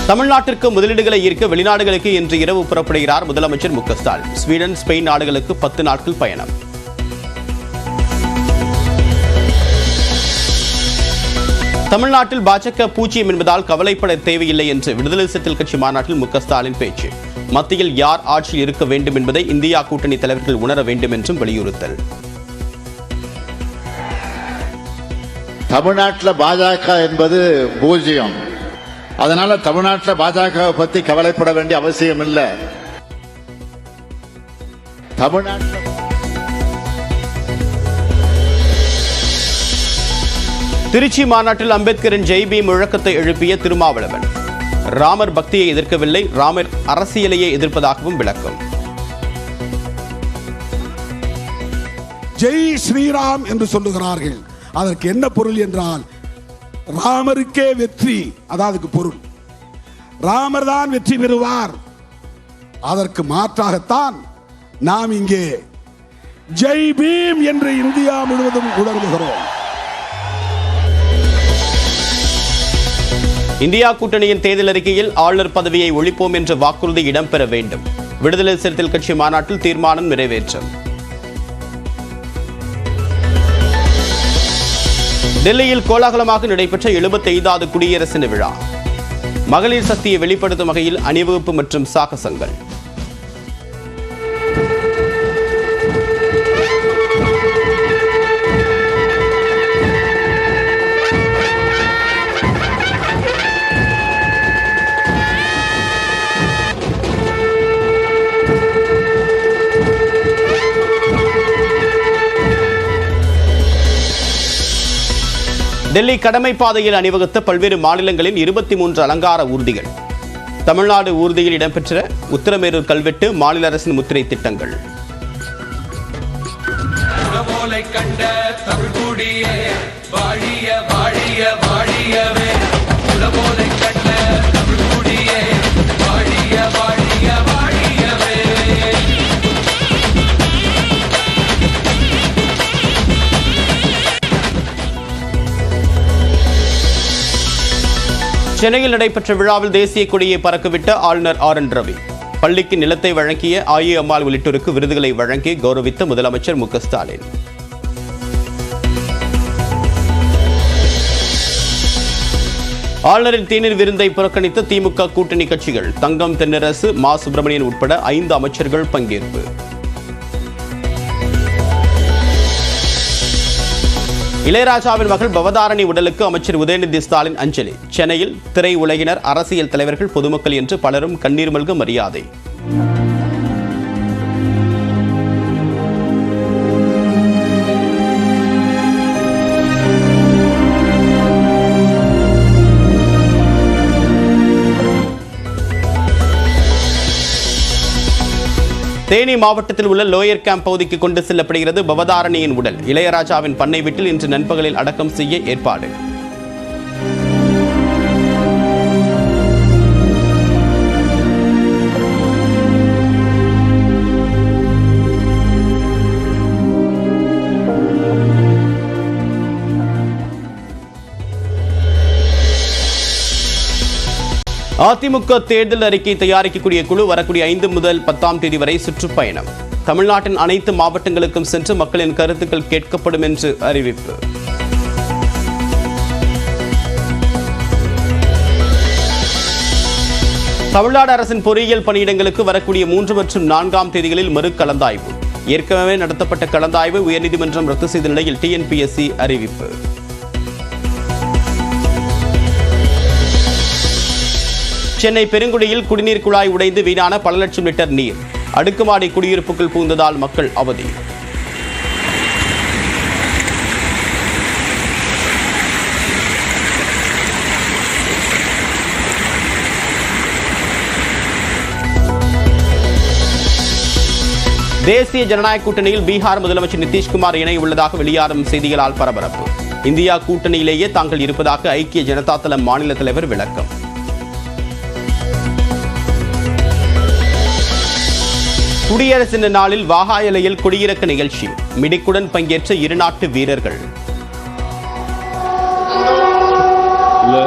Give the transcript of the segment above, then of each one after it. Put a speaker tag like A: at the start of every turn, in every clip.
A: தமிழ்நாட்டிற்கு முதலீடுகளை ஈர்க்க வெளிநாடுகளுக்கு இன்று இரவு புறப்படுகிறார் முதலமைச்சர் மு க ஸ்டாலின். ஸ்வீடன், ஸ்பெயின் நாடுகளுக்கு 10 நாட்கள் பயணம். தமிழ்நாட்டில் பாஜக பூஜ்ஜியம் என்பதால் கவலைப்பட தேவையில்லை என்று விடுதலை சிறுத்தைகள் கட்சி மாநாட்டில் மு க ஸ்டாலின் பேச்சு. மத்தியில் யார் ஆட்சியில் இருக்க வேண்டும் என்பதை இந்தியா கூட்டணி தலைவர்கள் உணர வேண்டும் என்றும் வலியுறுத்தல்.
B: தமிழ்நாட்டில் பாஜக என்பது பூஜ்ஜியம். அதனால தமிழ்நாட்டில் பாஜக பத்தி கவலைப்பட வேண்டிய அவசியம் இல்லை. தமிழ்நாட்டில்
A: திருச்சி மாநாட்டில் அம்பேத்கரின் ஜெய் பீம் முழக்கத்தை எழுப்பிய திருமாவளவன். ராமர் பக்தியை எதிர்க்கவில்லை, ராமர் அரசியலையே எதிர்ப்பதாகவும் விளக்கம்.
C: ஜெய் ஸ்ரீராம் என்று சொல்லுகிறார்கள். அதற்கு என்ன பொருள் என்றால் ராமருக்கே வெற்றி, அதாவது பொருள் ராமர் தான் வெற்றி பெறுவார். அதற்கு மாற்றாகத்தான் நாம் இங்கே ஜெய் பீம் என்று இந்தியா முழுவதும் உணர்வுகிறோம்.
A: இந்தியா கூட்டணியின் தேர்தல் அறிக்கையில் ஆளுநர் பதவியை ஒழிப்போம் என்ற வாக்குறுதி இடம்பெற வேண்டும். விடுதலை சிறுத்தைகள் கட்சி மாநாட்டில் தீர்மானம் நிறைவேற்றம். டெல்லியில் கோலாகலமாக நடைபெற்ற 75வது குடியரசு தின விழா. மகளிர் சக்தியை வெளிப்படுத்தும் வகையில் அணிவகுப்பு மற்றும் சாகசங்கள். டெல்லி கடமை பாதையில் அணிவகுத்த பல்வேறு மாநிலங்களின் 23 அலங்கார ஊர்திகள். தமிழ்நாடு ஊர்தியில் இடம்பெற்ற உத்தரமேரூர் கல்வெட்டு, மாநில அரசின் முத்திரை திட்டங்கள். சென்னையில் நடைபெற்ற விழாவில் தேசிய கொடியை பறக்கவிட்ட ஆளுநர் ஆர்.என். ரவி. பள்ளிக்கு நிலத்தை வழங்கிய ஆயி அம்மாள் உள்ளிட்டோருக்கு விருதுகளை வழங்கி கௌரவித்த முதலமைச்சர் மு க ஸ்டாலின். ஆளுநரின் தேநீர் விருந்தை புறக்கணித்த திமுக கூட்டணி கட்சிகள். தங்கம் தென்னரசு, மா சுப்பிரமணியன் உட்பட 5 அமைச்சர்கள் பங்கேற்பு. இளையராஜாவின் மகள் பவதாரணி உடலுக்கு அமைச்சர் உதயநிதி ஸ்டாலின் அஞ்சலி. சென்னையில் திரை உலகினர், அரசியல் தலைவர்கள், பொதுமக்கள் என்று பலரும் கண்ணீர் மல்க மரியாதை. தேனி மாவட்டத்தில் உள்ள லோயர் கேம்ப் பகுதிக்கு கொண்டு செல்லப்படுகிறது பவதாரணியின் உடல். இளையராஜாவின் பண்ணை வீட்டில் இன்று நண்பகலில் அடக்கம் செய்ய ஏற்பாடு. அதிமுக தேர்தல் அறிக்கை தயாரிக்கக்கூடிய குழு வரக்கூடிய 5 முதல் 10ஆம் தேதி வரை சுற்றுப்பயணம். தமிழ்நாட்டின் அனைத்து மாவட்டங்களுக்கும் சென்று மக்களின் கருத்துக்கள் கேட்கப்படும் என்று அறிவிப்பு. தமிழ்நாடு அரசின் பொறியியல் பணியிடங்களுக்கு வரக்கூடிய 3 மற்றும் 4ஆம் தேதிகளில் மறு கலந்தாய்வு. ஏற்கனவே நடத்தப்பட்ட கலந்தாய்வு உயர்நீதிமன்றம் ரத்து செய்த நிலையில் டிஎன்பிஎஸ்சி அறிவிப்பு. சென்னை பெருங்குடியில் குடிநீர் குழாய் உடைந்து வீணான பல லட்சம் லிட்டர் நீர். அடுக்குமாடி குடியிருப்புக்குள் புகுந்ததால் மக்கள் அவதி. தேசிய ஜனநாயக கூட்டணியில் பீகார் முதலமைச்சர் நிதிஷ்குமார் இணை உள்ளதாக வெளியாகும் செய்திகளால் பரபரப்பு. இந்தியா கூட்டணியிலேயே தாங்கள் இருப்பதாக ஐக்கிய ஜனதா தள மாநில தலைவர் விளக்கம். குடியரசு தின நாளில் வாகாயலையில் கொடியிறக்க நிகழ்ச்சி. மிடிக்குடன் பங்கேற்ற 2 நாட்டு வீரர்கள்.
D: இல்ல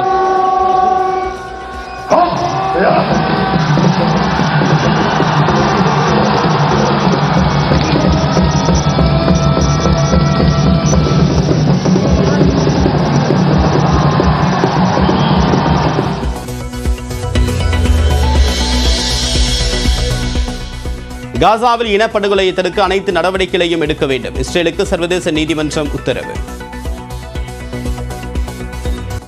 A: காசாவில் இனப்படுகொலையை தடுக்க அனைத்து நடவடிக்கைகளையும் எடுக்க வேண்டும். இஸ்ரேலுக்கு சர்வதேச நீதிமன்றம் உத்தரவு.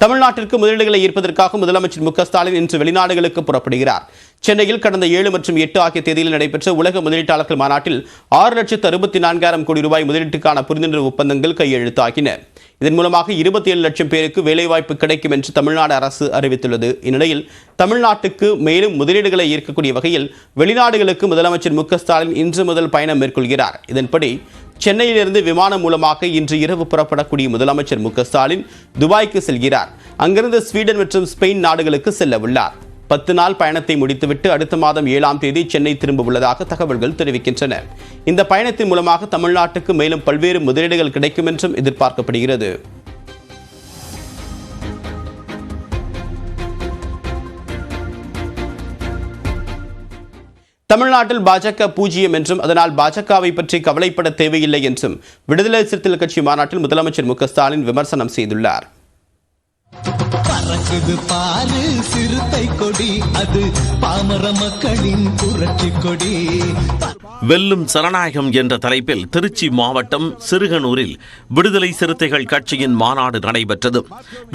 A: தமிழ்நாட்டிற்கு முதலீடுகளை ஈர்ப்பதற்காக முதலமைச்சர் மு.க.ஸ்டாலின் இன்று வெளிநாடுகளுக்கு புறப்படுகிறார். சென்னையில் கடந்த 7 மற்றும் 8 ஆகிய தேதியில் நடைபெற்ற உலக முதலீட்டாளர்கள் மாநாட்டில் 6,64,000 கோடி ரூபாய் முதலீட்டுக்கான புரிந்துணர்வு ஒப்பந்தங்கள் கையெழுத்தாகின. இதன் மூலமாக 27 லட்சம் பேருக்கு வேலைவாய்ப்பு கிடைக்கும் என்று தமிழ்நாடு அரசு அறிவித்துள்ளது. இந்நிலையில் தமிழ்நாட்டுக்கு மேலும் முதலீடுகளை ஈர்க்கக்கூடிய வகையில் வெளிநாடுகளுக்கு முதலமைச்சர் மு.க.ஸ்டாலின் இன்று முதல் பயணம் மேற்கொள்கிறார். இதன்படி சென்னையிலிருந்து விமானம் மூலமாக இன்று இரவு புறப்படக்கூடிய முதலமைச்சர் மு.க.ஸ்டாலின் துபாய்க்கு செல்கிறார். அங்கிருந்து ஸ்வீடன் மற்றும் ஸ்பெயின் நாடுகளுக்கு செல்ல உள்ளார். 10 நாள் பயணத்தை முடித்துவிட்டு அடுத்த மாதம் 7ஆம் தேதி சென்னை திரும்ப உள்ளதாக தகவல்கள் தெரிவிக்கின்றன. இந்த பயணத்தின் மூலமாக தமிழ்நாட்டுக்கு மேலும் பல்வேறு முதலீடுகள் கிடைக்கும் என்றும் எதிர்பார்க்கப்படுகிறது. தமிழ்நாட்டில் பாஜக பூஜ்ஜியம் என்றும் அதனால் பாஜகவை பற்றி கவலைப்பட தேவையில்லை என்றும் விடுதலை சிறுத்தைகள் கட்சி மாநாட்டில் முதலமைச்சர் மு.க.ஸ்டாலின் விமர்சனம் செய்துள்ளார்.
D: பறக்குது பாரு சிறுத்தை கொடி, அது பாமர மக்களின் புரட்சி கொடி.
E: வெல்லும் சரணாயகம் என்ற தலைப்பில் திருச்சி மாவட்டம் சிறுகனூரில் விடுதலை சிறுத்தைகள் கட்சியின் மாநாடு நடைபெற்றது.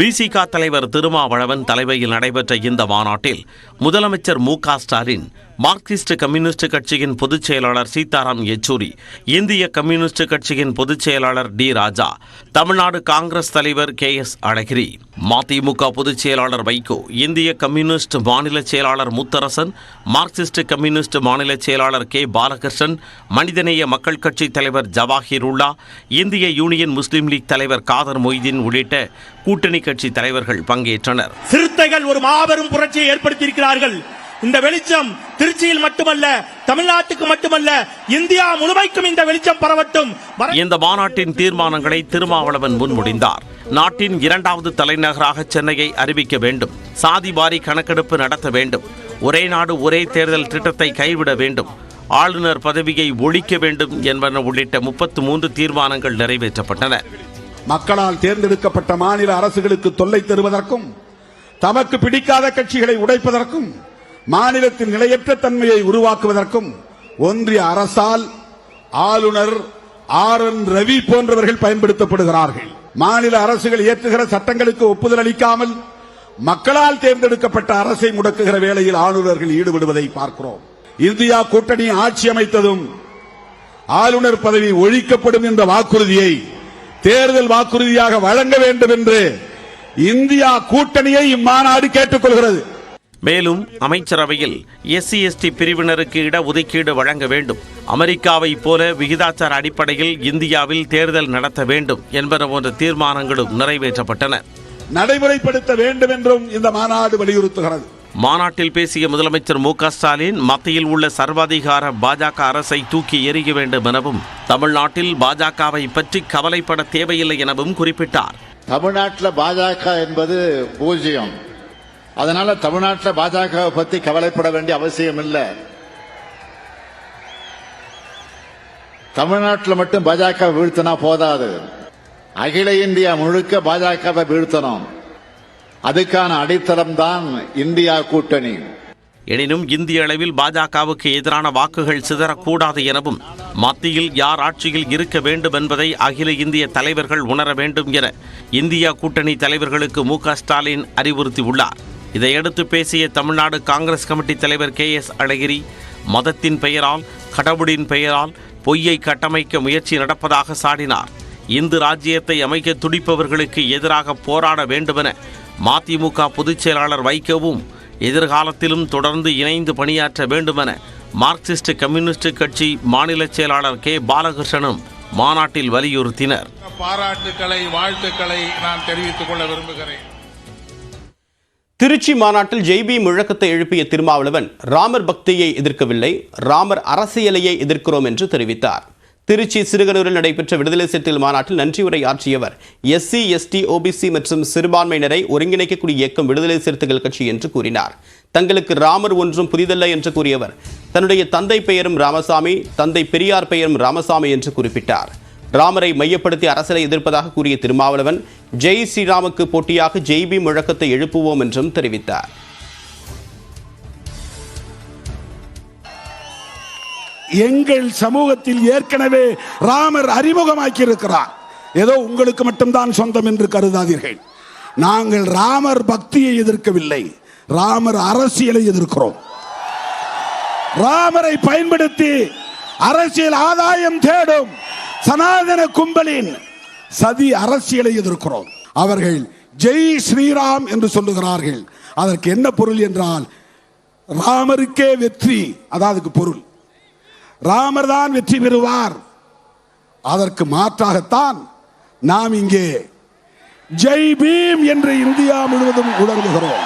E: விசிக தலைவர் திருமாவளவன் தலைமையில் நடைபெற்ற இந்த மாநாட்டில் முதலமைச்சர் மு.க.ஸ்டாலின், மார்க்சிஸ்ட் கம்யூனிஸ்ட் கட்சியின் பொதுச் செயலாளர் சீதாராம் யெச்சூரி, இந்திய கம்யூனிஸ்ட் கட்சியின் பொதுச் செயலாளர் டி. ராஜா, தமிழ்நாடு காங்கிரஸ் தலைவர் KS அழகிரி, மதிமுக பொதுச் செயலாளர் வைகோ, இந்திய கம்யூனிஸ்ட் மாநில செயலாளர் முத்தரசன், மார்க்சிஸ்ட் கம்யூனிஸ்ட் மாநில செயலாளர் K. பாலகிருஷ்ணன், மனிதநேய மக்கள் கட்சி தலைவர் ஜவாஹிருல்லா, இந்திய யூனியன் முஸ்லீம் லீக் தலைவர் காதர் மொய்தீன் உள்ளிட்ட கூட்டணி கட்சி தலைவர்கள் பங்கேற்றனர்.
F: சிறுத்தைகள் ஒரு மாபெரும் புரட்சியை ஏற்படுத்தியிருக்கிறார்கள். இந்த வெளிச்சம் திருச்சியில் மட்டுமல்ல, தமிழ்நாட்டுக்கு மட்டுமல்ல, இந்தியா முழுமைக்கும் இந்த வெளிச்சம் பரவட்டும்.
E: இந்த மாநாட்டின் தீர்மானங்களை திருமாவளவன் முன்மொழிந்தார். நாட்டின் 2வது தலைநகராக சென்னையை அறிவிக்க வேண்டும், சாதிவாரி கணக்கெடுப்பு நடத்த வேண்டும், ஒரே நாடு ஒரே தேர்தல் திட்டத்தை கைவிட வேண்டும், ஆளுநர் பதவியை ஒழிக்க வேண்டும் என்பன உள்ளிட்ட 33 தீர்மானங்கள் நிறைவேற்றப்பட்டன.
C: மக்களால் தேர்ந்தெடுக்கப்பட்ட மாநில அரசுகளுக்கு தொல்லை தருவதற்கும், தமக்கு பிடிக்காத கட்சிகளை உடைப்பதற்கும், மாநிலத்தின் நிலையற்ற தன்மையை உருவாக்குவதற்கும் ஒன்றிய அரசால் ஆளுநர் RN ரவி போன்றவர்கள் பயன்படுத்தப்படுகிறார்கள். மாநில அரசுகள் இயற்றுகிற சட்டங்களுக்கு ஒப்புதல் அளிக்காமல் மக்களால் தேர்ந்தெடுக்கப்பட்ட அரசை முடக்குகிற வேளையில் ஆளுநர்கள் ஈடுபடுவதை பார்க்கிறோம். இந்தியா கூட்டணி ஆட்சி அமைத்ததும் ஆளுநர் பதவி ஒழிக்கப்படும் என்ற வாக்குறுதியை தேர்தல் வாக்குறுதியாக வழங்க வேண்டும் என்று இந்தியா கூட்டணியை இம்மாநாடு கேட்டுக்கொள்கிறது.
E: மேலும் அமைச்சரவையில் SC/ST பிரிவினருக்கு இடஒதுக்கீடு வழங்க வேண்டும், அமெரிக்காவை போல விகிதாச்சார அடிப்படையில் இந்தியாவில் தேர்தல் நடத்த வேண்டும் என்பன போன்ற தீர்மானங்களும் நிறைவேற்றப்பட்டன.
C: நடைமுறைப்படுத்த வேண்டும் என்றும் இந்த மாநாடு வலியுறுத்துகிறது.
E: மாநாட்டில் பேசிய முதலமைச்சர் மு.க.ஸ்டாலின், மத்தியில் உள்ள சர்வாதிகார பாஜக அரசை தூக்கி எறிய வேண்டும் எனவும், தமிழ்நாட்டில் பாஜகவை பற்றி கவலைப்பட தேவையில்லை எனவும் குறிப்பிட்டார்.
B: தமிழ்நாட்டில் பாஜக என்பது பூஜ்ஜியம். அதனால தமிழ்நாட்டில் பாஜக பத்தி கவலைப்பட வேண்டிய அவசியம் இல்லை. தமிழ்நாட்டில் மட்டும் பாஜக வீழ்த்தினா போதாது, அகில இந்தியா முழுக்க பாஜகவை வீழ்த்தணும். அதுக்கான அடித்தளம் தான் இந்தியா கூட்டணி.
E: எனினும் இந்திய அளவில் பாஜகவுக்கு எதிரான வாக்குகள் சிதறக்கூடாது எனவும், மத்தியில் யார் ஆட்சியில் இருக்க வேண்டும் என்பதை அகில இந்திய தலைவர்கள் உணர வேண்டும் என இந்தியா கூட்டணி தலைவர்களுக்கு மு.க.ஸ்டாலின் அறிவுறுத்தியுள்ளார். இதையடுத்து பேசிய தமிழ்நாடு காங்கிரஸ் கமிட்டி தலைவர் KS அழகிரி, மதத்தின் பெயரால், கடவுளின் பெயரால் பொய்யை கட்டமைக்க முயற்சி நடப்பதாக சாடினார். இந்து ராஜ்யத்தை அமைக்க துடிப்பவர்களுக்கு எதிராக போராட வேண்டுமென மதிமுக பொதுச் செயலாளர் வைகோவும், எதிர்காலத்திலும் தொடர்ந்து இணைந்து பணியாற்ற வேண்டுமென மார்க்சிஸ்ட் கம்யூனிஸ்ட் கட்சி மாநில செயலாளர் K. பாலகிருஷ்ணனும் மாநாட்டில் வலியுறுத்தினர்.
G: பாராட்டுக்களை, வாழ்த்துக்களை நான் தெரிவித்துக் கொள்ள விரும்புகிறேன்.
A: திருச்சி மாநாட்டில் ஜெய்பி முழக்கத்தை எழுப்பிய திருமாவளவன், ராமர் பக்தியை எதிர்க்கவில்லை, ராமர் அரசியலையை எதிர்க்கிறோம் என்று தெரிவித்தார். திருச்சி சிறுகனூரில் நடைபெற்ற விடுதலை சிறுத்தைகள் மாநாட்டில் நன்றியுரை ஆற்றியவர் SC, ST, OBC மற்றும் சிறுபான்மையினரை ஒருங்கிணைக்கக்கூடிய இயக்கம் விடுதலை சிறுத்தைகள் கட்சி என்று கூறினார். தங்களுக்கு ராமர் ஒன்றும் புதிதல்ல என்று கூறியவர் தன்னுடைய தந்தை பெயரும் ராமசாமி, தந்தை பெரியார் பெயரும் ராமசாமி என்று குறிப்பிட்டார். ராமரை மையப்படுத்தி அரசியலை எதிர்ப்பதாக கூறிய திருமாவளவன் ஜெய் ஸ்ரீராமுக்கு போட்டியாக ஜெய்பி முழக்கத்தை எழுப்புவோம் என்றும் தெரிவித்தார்.
C: எங்கள் சமூகத்தில் ஏற்கனவே ராமர் அறிமுகமாக்கி இருக்கிறார். ஏதோ உங்களுக்கு மட்டும்தான் சொந்தம் என்று கருதாதீர்கள். நாங்கள் ராமர் பக்தியை எதிர்க்கவில்லை, ராமர் அரசியலை எதிர்க்கிறோம். ராமரை பயன்படுத்தி அரசியல் ஆதாயம் தேடும் சனாதன கும்பலின் சதி அரசியலை எதிர்க்கிறோம். அவர்கள் ஜெய் ஸ்ரீராம் என்று சொல்லுகிறார்கள். அதற்கு என்ன பொருள் என்றால் ராமருக்கே வெற்றி, அதாவது பொருள் ராமர் தான் வெற்றி பெறுவார். அதற்கு மாற்றாகத்தான் நாம் இங்கே ஜெய் பீம் என்று இந்தியா முழுவதும் உணர்வுகிறோம்.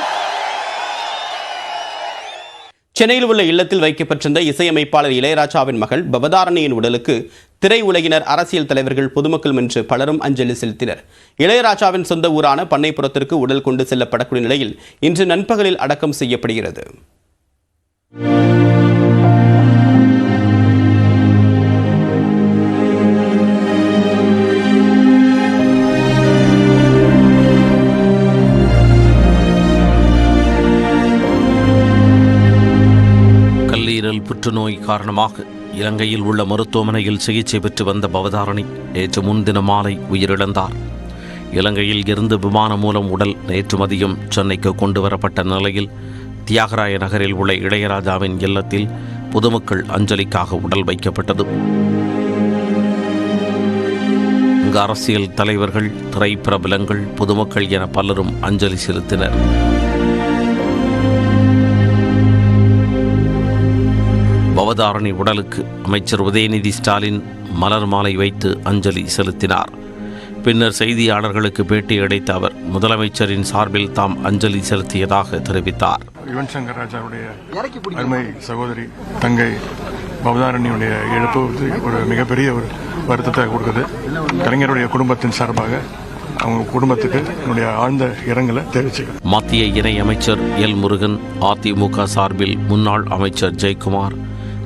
A: சென்னையில் உள்ள இல்லத்தில் வைக்கப்பட்டிருந்த இசையமைப்பாளர் இளையராஜாவின் மகள் பவதாரணியின் உடலுக்கு திரையுலகினர், அரசியல் தலைவர்கள், பொதுமக்கள் என்று பலரும் அஞ்சலி செலுத்தினர். இளையராஜாவின் சொந்த ஊரான பண்ணைப்புறத்திற்கு உடல் கொண்டு செல்லப்படக்கூடிய நிலையில் இன்று நண்பகலில் அடக்கம் செய்யப்படுகிறது.
E: புற்றுநோய் காரணமாக இலங்கையில் உள்ள மருத்துவமனையில் சிகிச்சை பெற்று வந்த பவதாரணி நேற்று முன்தின மாலை உயிரிழந்தார். இலங்கையில் இருந்து விமானம் மூலம் உடல் நேற்று மதியம் சென்னைக்கு கொண்டு வரப்பட்ட நிலையில் தியாகராய நகரில் உள்ள இளையராஜாவின் இல்லத்தில் பொதுமக்கள் அஞ்சலிக்காக உடல் வைக்கப்பட்டது. இங்கு அரசியல் தலைவர்கள், திரைப்பிரபலங்கள், பொதுமக்கள் என பலரும் அஞ்சலி செலுத்தினர். பவதாரணி உடலுக்கு அமைச்சர் உதயநிதி ஸ்டாலின் மலர் மாலை வைத்து அஞ்சலி செலுத்தினார். பின்னர் செய்தியாளர்களுக்கு பேட்டி அளித்த அவர் முதலமைச்சரின் சார்பில் தாம் அஞ்சலி செலுத்தியதாக தெரிவித்தார்.
H: யுவன் சங்கர் ராஜாவுடைய அருமை சகோதரி தங்கை பவதாரணியுடைய இழப்பு ஒரு மிகப்பெரிய ஒரு வருத்தத்தை கொடுக்குது. கலைஞருடைய குடும்பத்தின் சார்பாக அவங்க குடும்பத்துக்கு என்னுடைய ஆழ்ந்த இரங்கலை தெரிவிச்சுக்கிறேன்.
E: மத்திய இணை அமைச்சர் எல் முருகன், அதிமுக சார்பில் முன்னாள் அமைச்சர் ஜெயக்குமார்,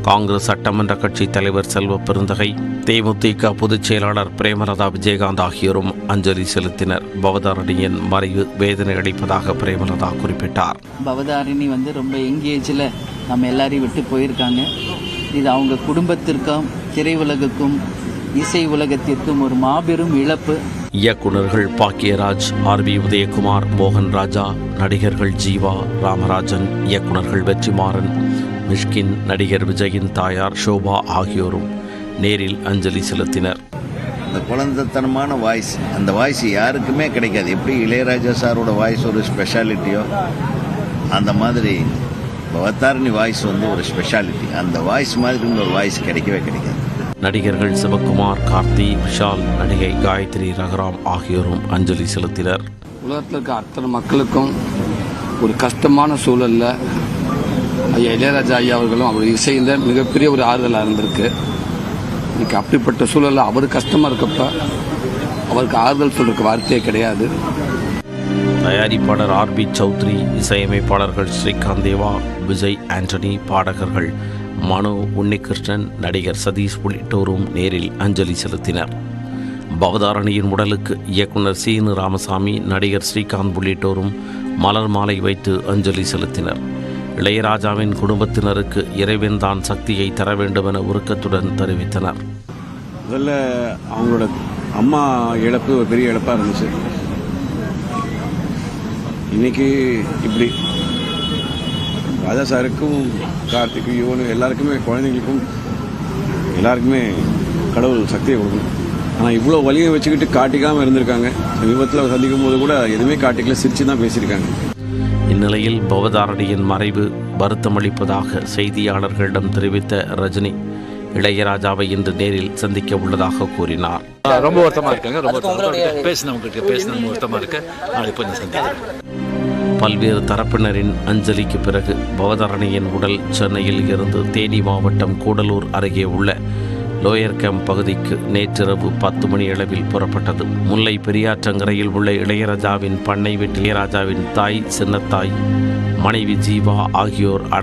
E: காங்கிரஸ் சட்டமன்ற கட்சி தலைவர் செல்வ பெருந்தகை, தேமுதிக பொதுச் செயலாளர் பிரேமலதா விஜயகாந்த் ஆகியோரும் அஞ்சலி செலுத்தினர். பவதாரணியின் மறைவு வேதனை அளிப்பதாக பிரேமலதா குறிப்பிட்டார்.
I: பவதாரணி ரொம்ப யங் ஏஜில் நம்ம எல்லாரையும் விட்டு போயிருக்காங்க. இது அவங்க குடும்பத்திற்கும், திரையுலகுக்கும், இசை உலகத்திற்கும் ஒரு மாபெரும் இழப்பு.
E: இயக்குநர்கள் பாக்கியராஜ், RB உதயகுமார், மோகன் ராஜா, நடிகர்கள் ஜீவா, ராமராஜன், இயக்குநர்கள் வெற்றிமாறன், மிஷ்கின், நடிகர் விஜயின் தாயார் ஷோபா ஆகியோரும் நேரில் அஞ்சலி செலுத்தினர்.
J: அந்த குழந்தைத்தனமான வாய்ஸ், அந்த வாய்ஸ் யாருக்குமே கிடைக்காது. எப்படி இளையராஜா சாரோட வாய்ஸ் ஒரு ஸ்பெஷாலிட்டியோ அந்த மாதிரி பவதாரணி வாய்ஸ் ஒரு ஸ்பெஷாலிட்டி. அந்த வாய்ஸ் மாதிரி ஒரு வாய்ஸ் கிடைக்கவே கிடைக்காது.
E: நடிகர்கள் சிவகுமார், கார்த்தி, விஷால், நடிகை காயத்ரி ரகுராம் ஆகியோரும் அஞ்சலி செலுத்தினர்.
K: உலகத்தில் இருக்க அத்தனை மக்களுக்கும் ஒரு கஷ்டமான சூழலில் ஐயா இளையராஜா ஐயா அவர்களும் அவர் இசையில் மிகப்பெரிய ஒரு ஆறுதலாக இருந்திருக்கு. இன்னைக்கு அப்படிப்பட்ட சூழலில் அவர் கஷ்டமாக இருக்கப்ப அவருக்கு ஆறுதல் சொல்றதுக்கு வார்த்தையே கிடையாது.
E: தயாரிப்பாளர் RB சௌத்ரி, இசையமைப்பாளர்கள் ஸ்ரீகாந்த் தேவா, விஜய் ஆண்டனி, பாடகர்கள் மனு, உன்னிகிருஷ்ணன், நடிகர் சதீஷ் உள்ளிட்டோரும் நேரில் அஞ்சலி செலுத்தினர். பவதாரணியின் உடலுக்கு இயக்குனர் சீனு ராமசாமி, நடிகர் ஸ்ரீகாந்த் உள்ளிட்டோரும் மலர் மாலை வைத்து அஞ்சலி செலுத்தினர். இளையராஜாவின் குடும்பத்தினருக்கு இறைவன் தான் சக்தியை தர வேண்டும் என உருக்கத்துடன் தெரிவித்தனர்.
L: முதல்ல அவங்களோட அம்மா இழப்பு ஒரு பெரிய இழப்பாக இருந்துச்சு. இன்னைக்கு இப்படி ராஜா சாருக்கும், கார்த்திக்கும், யுவனு எல்லாருக்குமே, குழந்தைங்களுக்கும் எல்லாருக்குமே கடவுள் சக்தியை கொடுக்கணும். ஆனால் இவ்வளோ வலியை வச்சுக்கிட்டு காட்டிக்காமல் இருந்திருக்காங்க. சமீபத்தில் சந்திக்கும் போது கூட எதுவுமே காட்டிக்கல, சிரிச்சு தான் பேசியிருக்காங்க.
E: இந்நிலையில் பவதாரணியின் மறைவு வருத்தமளிப்பதாக செய்தியாளர்களிடம் தெரிவித்த ரஜினி, இளையராஜாவை இன்று நேரில் சந்திக்க உள்ளதாக கூறினார்.
M: ரொம்ப வருத்தமா இருக்காங்க.
E: பல்வேறு தரப்பினரின் அஞ்சலிக்கு பிறகு பவதாரணியின் உடல் சென்னையில் இருந்து தேனி மாவட்டம் கூடலூர் அருகே உள்ள லோயர் கேம்ப் பகுதிக்கு நேற்றிரவு 10 மணி அளவில் புறப்பட்டது. முல்லை பெரியாற்றங்கரையில் உள்ள இளையராஜாவின் பண்ணை வீட்டில் இளையராஜாவின் தாய், சின்னத்தாய், மனைவி ஜீவா ஆகியோர்